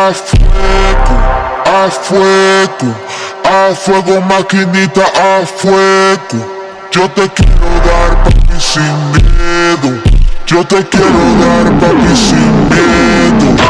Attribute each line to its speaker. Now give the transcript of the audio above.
Speaker 1: a fuego, a fuego, a fuego, maquinita, a fuego. Yo te quiero dar, papi, sin miedo. Yo te quiero dar, papi, sin miedo.